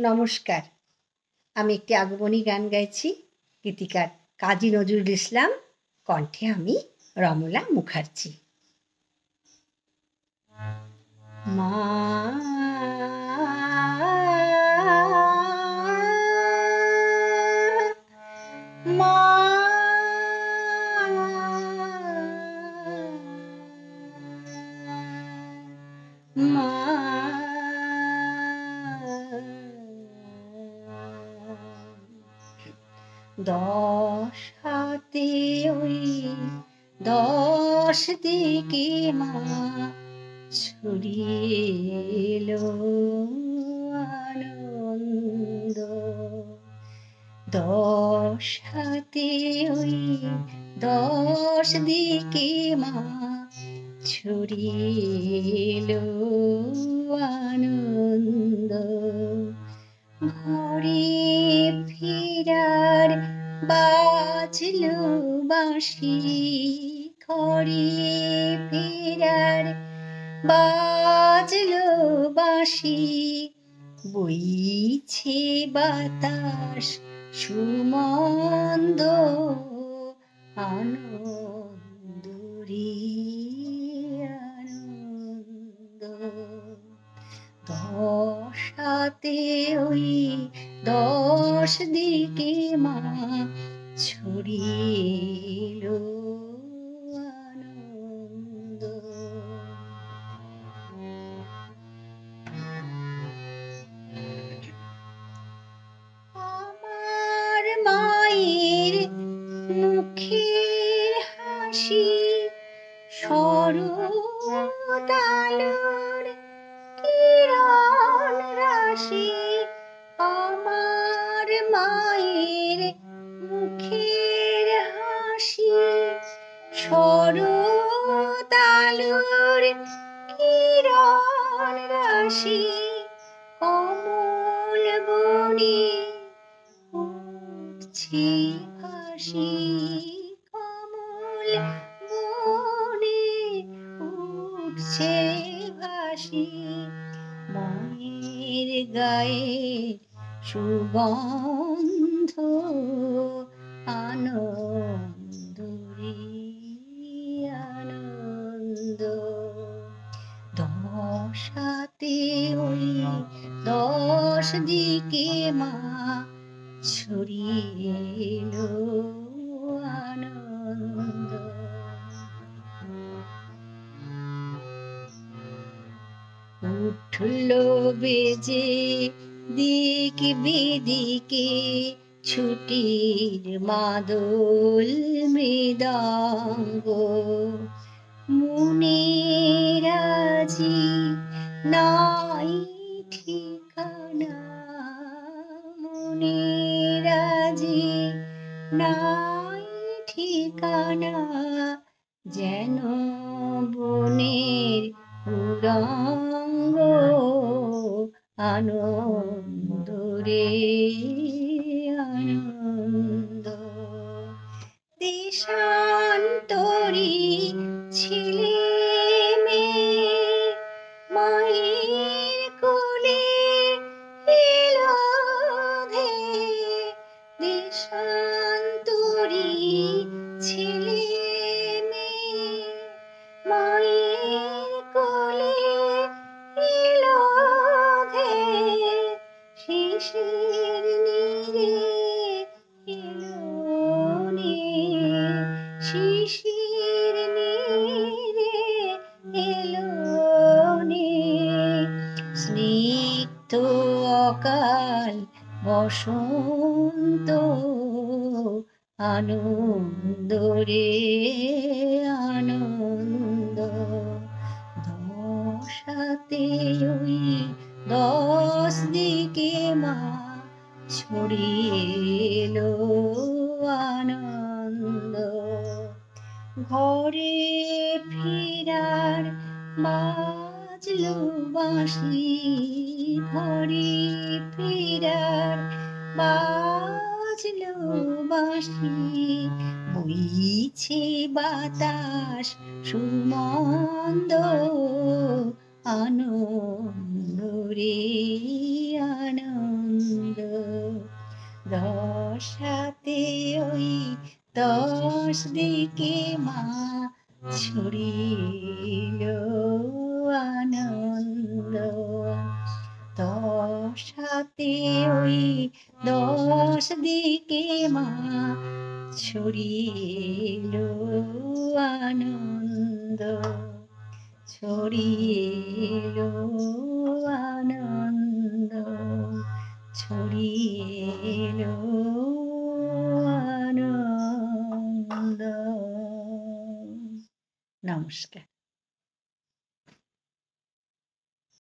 নমস্কার, আমি একটি আগমনী গান গাইছি গীতিকার কাজী নজরুল ইসলাম, কণ্ঠে আমি রমলা মুখার্জি। মা মা মা দশ হাতে ওই 10 দিকে মা ছড়িয়ে এলো আনন্দ। 10 হাতে ওই 10 দিকে মা ছড়িয়ে এলো আনন্দ। ঘরে ফেরার বাজলো বাঁশি, ঘরে ফেরার বাজলো বাঁশি, বইছে বাতাস সুমন্দ আনন্দরে আনন্দ। 10 হাতে ওই 10 দিকে মা ছড়িয়ে এলো আনন্দ। আমার মায়ের মুখের হাসি শরৎ আলোর কিরণ রাশি। আমার মায়ের মুখের হাসি শরৎ আলোর কিরণ রাশি। কমল বনে উঠছে ভাসি, কমল বনে উঠছে ভাসি। মায়ের গায়ে সুগন্ধ আনন্দরে আনন্দ। 10 হাতে ওই 10 দিকে মা ছড়িয়ে এলো আনন্দ। উঠলো বেজে দিক বিদিকে ছুটির মাদল মৃদঙ্গ। মনের আজি নাই ঠিকানা, মনের আজি নাই ঠিকানা, যেন বনের উড়ঙ্গ আনন্দরে আনন্দ। দেশান্তরী ছেলে মেয়ে মায়ের কোলে এলো ধেয়ে। দেশান্তরী ছেলে মেয়ে মায়ের কোলে এলো ধেয়ে। শিশির নীরে এলো নে, শিশির নীরে এলো নে। স্নিগ্ধ অকাল বসন্ত আনন্দরে আনন্দ। 10 হাতে ওই 10 দিকে মা ছড়িয়ে এলো আনন্দ। ঘরে ফেরার বাজলো বাঁশি, ঘরে ফেরার বাজলো বাঁশি, বইছে বাতাস সুমন্দ আনন্দ রে আনন্দ। দিকে মা ছড়িল আনন্দ। দশ হাতে ওই 10 দিকে মা ছড়িল আনন্দ, ছড়িল আনন্দ, ছড়িল আনন্দ। নমস্কার।